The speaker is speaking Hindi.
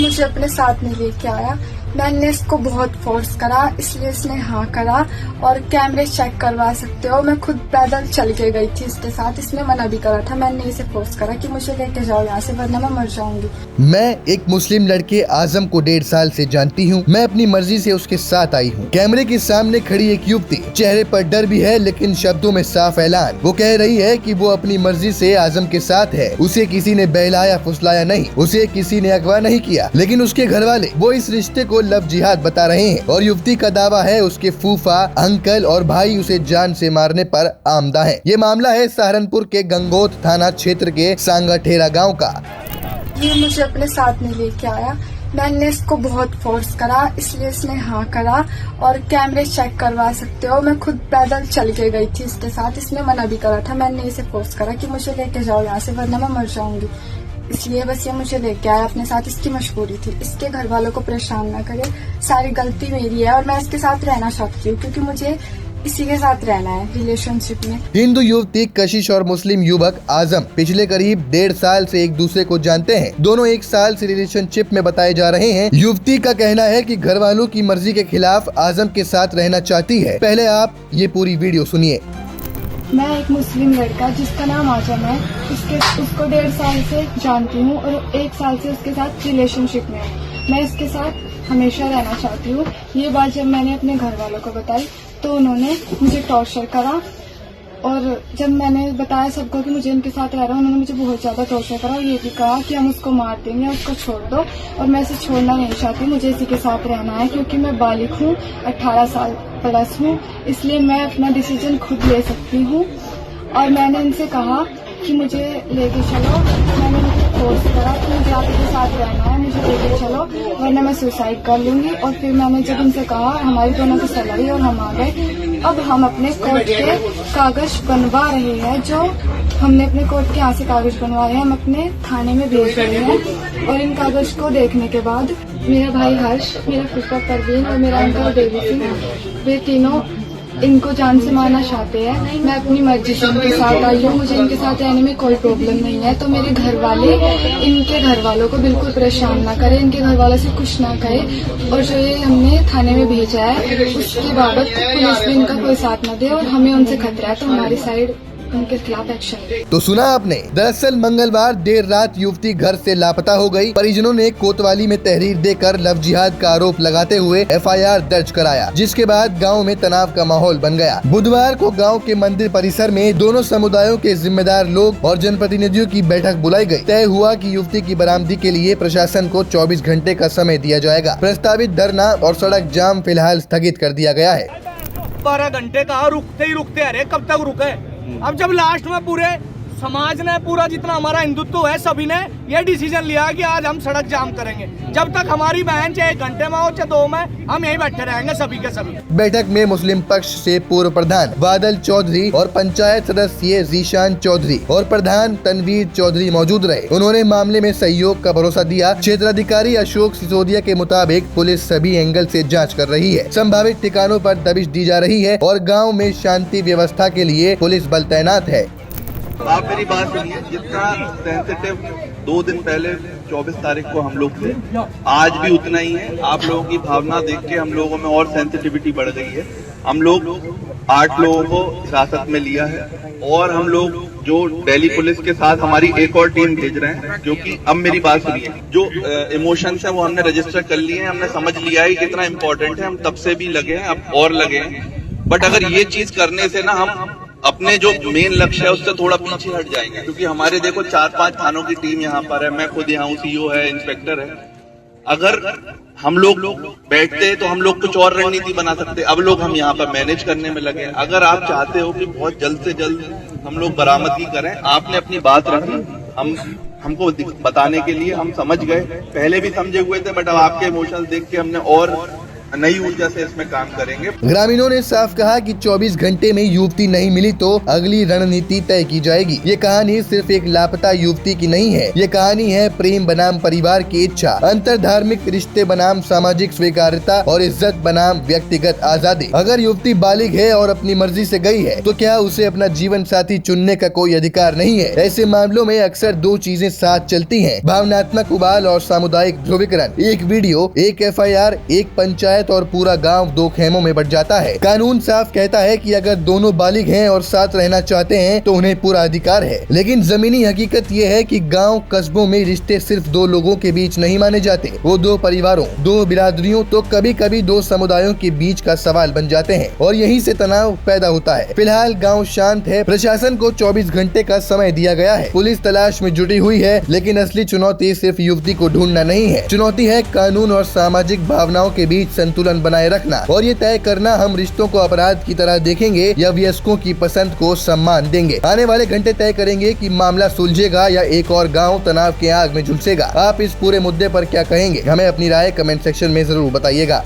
मुझे अपने साथ नहीं लेके आया। मैंने इसको बहुत फोर्स करा, इसलिए इसने हाँ करा। और कैमरे चेक करवा सकते हो, मैं खुद पैदल चल के गई थी इसके साथ। इसने मना भी करा था, मैंने इसे फोर्स करा कि मुझे लेके जाओ यहाँ से, वरना मैं मर जाऊंगी। मैं एक मुस्लिम लड़के आजम को 1.5 साल से जानती हूँ। मैं अपनी मर्जी से उसके साथ आई हूँ। कैमरे के सामने खड़ी एक युवती, चेहरे पर डर भी है लेकिन शब्दों में साफ ऐलान। वो कह रही है कि वो अपनी मर्जी से आजम के साथ है। उसे किसी ने बहलाया फुसलाया नहीं, उसे किसी ने अगवा नहीं किया। लेकिन उसके घर वाले वो इस रिश्ते को लव जिहाद बता रहे हैं। और युवती का दावा है उसके फूफा, अंकल और भाई उसे जान से मारने पर आमदा है। ये मामला है सहारनपुर के गंगोत थाना क्षेत्र के सांगाठेरा गाँव का। ये मुझे अपने साथ नहीं लेके आया। मैंने इसको बहुत फोर्स करा, इसलिए इसने हाँ करा। और कैमरे चेक करवा सकते हो, मैं खुद पैदल चल के गई थी इसके साथ। इसने मना भी करा था, मैंने इसे फोर्स करा कि मुझे लेके जाओ यहाँ से, वरना मैं मर जाऊंगी। इसलिए बस ये मुझे लेके आया अपने साथ। इसकी मजबूरी थी, इसके घर वालों को परेशान ना करे। सारी गलती मेरी है और मैं इसके साथ रहना चाहती हूँ क्योंकि मुझे इसी के साथ रहना है रिलेशनशिप में। हिंदू युवती कशिश और मुस्लिम युवक आजम पिछले करीब 1.5 साल से एक दूसरे को जानते हैं। दोनों 1 साल से रिलेशनशिप में बताए जा रहे हैं। युवती का कहना है कि घर वालों की मर्जी के खिलाफ आजम के साथ रहना चाहती है। पहले आप ये पूरी वीडियो सुनिए। मैं एक मुस्लिम लड़का जिसका नाम आजम है, उसको 1.5 साल से जानती हूँ और 1 साल से उसके साथ रिलेशनशिप में हूँ। मैं इसके साथ हमेशा रहना चाहती हूँ। ये बात जब मैंने अपने घर वालों को बताई तो उन्होंने मुझे टॉर्चर करा। और जब मैंने बताया सबको कि मुझे इनके साथ रह रहा हूँ, उन्होंने मुझे बहुत ज्यादा टॉर्चर करा और ये भी कहा कि हम उसको मार देंगे, उसको छोड़ दो। और मैं इसे छोड़ना नहीं चाहती, मुझे इसी के साथ रहना है क्योंकि मैं बालिग हूँ, 18 साल प्लस हूँ, इसलिए मैं अपना डिसीजन खुद ले सकती हूँ। और मैंने इनसे कहा कि मुझे लेके चलो। मैंने उनको फोर्स करा कि मुझे आपके साथ रहना है, मुझे लेके चलो वरना मैं सुसाइड कर लूंगी। और फिर मैंने जब इनसे कहा, हमारी दोनों की सलाह हुई और हम आ गए। अब हम अपने कोर्ट के कागज बनवा रहे हैं, जो हमने अपने कोर्ट के यहाँ से कागज बनवाए हैं, हम अपने थाने में भेज रहे हैं। और इन कागज को देखने के बाद मेरा भाई हर्ष, मेरा फूफा परवीन और मेरा अंकल देवी सिंह, वे तीनों इनको जान से मारना चाहते हैं। मैं अपनी मर्जी से इनके साथ आई हूँ, मुझे इनके साथ रहने में कोई प्रॉब्लम नहीं है। तो मेरे घर वाले इनके घर वालों को बिल्कुल परेशान ना करें, इनके घर वालों से कुछ ना कहे। और जो ये हमने थाने में भेजा है उसके बाबत पुलिस भी इनका कोई साथ ना दे और हमें उनसे खतरा है, तो हमारी साइड उनके खिलाफ एक्शन। तो सुना आपने। दरअसल मंगलवार देर रात युवती घर से लापता हो गई। परिजनों ने कोतवाली में तहरीर देकर लव जिहाद का आरोप लगाते हुए FIR दर्ज कराया, जिसके बाद गांव में तनाव का माहौल बन गया। बुधवार को गांव के मंदिर परिसर में दोनों समुदायों के जिम्मेदार लोग और जनप्रतिनिधियों की बैठक बुलाई गई। तय हुआ कि युवती की बरामदी के लिए प्रशासन को 24 घंटे का समय दिया जाएगा। प्रस्तावित धरना और सड़क जाम फिलहाल स्थगित कर दिया गया है। 12 घंटे कहा रुकते ही रुकते, अरे कब तक रुके। अब जब लास्ट में पूरे समाज ने, पूरा जितना हमारा हिंदुत्व है, सभी ने ये डिसीजन लिया कि आज हम सड़क जाम करेंगे। जब तक हमारी बहन चाहे 1 घंटे में हो चाहे 2 में, हम यहीं बैठे रहेंगे सभी के सभी। बैठक में मुस्लिम पक्ष से पूर्व प्रधान बादल चौधरी और पंचायत सदस्य जीशान चौधरी और प्रधान तनवीर चौधरी मौजूद रहे। उन्होंने मामले में सहयोग का भरोसा दिया। क्षेत्राधिकारी अशोक सिसोदिया के मुताबिक पुलिस सभी एंगल से जांच कर रही है, संभावित ठिकानों पर दबिश दी जा रही है और गाँव में शांति व्यवस्था के लिए पुलिस बल तैनात है। आप मेरी बात सुनिए, जितना सेंसिटिव 2 दिन पहले 24 तारीख को हम लोग थे, आज भी उतना ही है। आप लोगों की भावना देख के हम लोगों में और सेंसिटिविटी बढ़ गई है। हम लोग 8 लोगों को हिरासत में लिया है और हम लोग जो दिल्ली पुलिस के साथ हमारी एक और टीम भेज रहे हैं, क्योंकि अब मेरी बात सुनिए, जो इमोशंस है वो हमने रजिस्टर कर लिए हैं। हमने समझ लिया है कितना इम्पोर्टेंट है, हम तब से भी लगे हैं, अब और लगे हैं। बट अगर ये चीज करने से ना हम अपने जो मेन लक्ष्य है उससे थोड़ा पीछे हट जाएंगे, क्योंकि हमारे देखो 4-5 थानों की टीम यहाँ पर है, मैं खुद यहाँ हूँ, CO है, इंस्पेक्टर है। अगर हम लोग बैठते तो हम लोग कुछ और रणनीति बना सकते। अब लोग हम यहाँ पर मैनेज करने में लगे। अगर आप चाहते हो कि बहुत जल्द से जल्द हम लोग बरामदगी करें, आपने अपनी बात रखी, हमको बताने के लिए हम समझ गए। पहले भी समझे हुए थे, बट अब आपके इमोशंस देख के हमने और नई ऊर्जा से इसमें काम करेंगे। ग्रामीणों ने साफ कहा कि 24 घंटे में युवती नहीं मिली तो अगली रणनीति तय की जाएगी। ये कहानी सिर्फ एक लापता युवती की नहीं है, ये कहानी है प्रेम बनाम परिवार की इच्छा, अंतर धार्मिक रिश्ते बनाम सामाजिक स्वीकार्यता और इज्जत बनाम व्यक्तिगत आजादी। अगर युवती बालिग है और अपनी मर्जी से गई है तो क्या उसे अपना जीवन साथी चुनने का कोई अधिकार नहीं है? ऐसे मामलों में अक्सर दो चीजें साथ चलती हैं, भावनात्मक उबाल और सामुदायिक ध्रुवीकरण। एक वीडियो, एक FIR, एक पंचायत और पूरा गांव दो खेमों में बट जाता है। कानून साफ कहता है कि अगर दोनों बालिग हैं और साथ रहना चाहते हैं तो उन्हें पूरा अधिकार है, लेकिन जमीनी हकीकत ये है कि गांव कस्बों में रिश्ते सिर्फ दो लोगों के बीच नहीं माने जाते, वो दो परिवारों, दो बिरादरियों, तो कभी कभी दो समुदायों के बीच का सवाल बन जाते हैं और यहीं से तनाव पैदा होता है। फिलहाल गाँव शांत है, प्रशासन को 24 घंटे का समय दिया गया है, पुलिस तलाश में जुटी हुई है, लेकिन असली चुनौती सिर्फ युवती को ढूंढना नहीं है, चुनौती है कानून और सामाजिक भावनाओं के बीच संतुलन बनाए रखना और ये तय करना हम रिश्तों को अपराध की तरह देखेंगे या वयस्कों की पसंद को सम्मान देंगे। आने वाले घंटे तय करेंगे कि मामला सुलझेगा या एक और गांव तनाव के आग में झुलसेगा। आप इस पूरे मुद्दे पर क्या कहेंगे? हमें अपनी राय कमेंट सेक्शन में जरूर बताइएगा।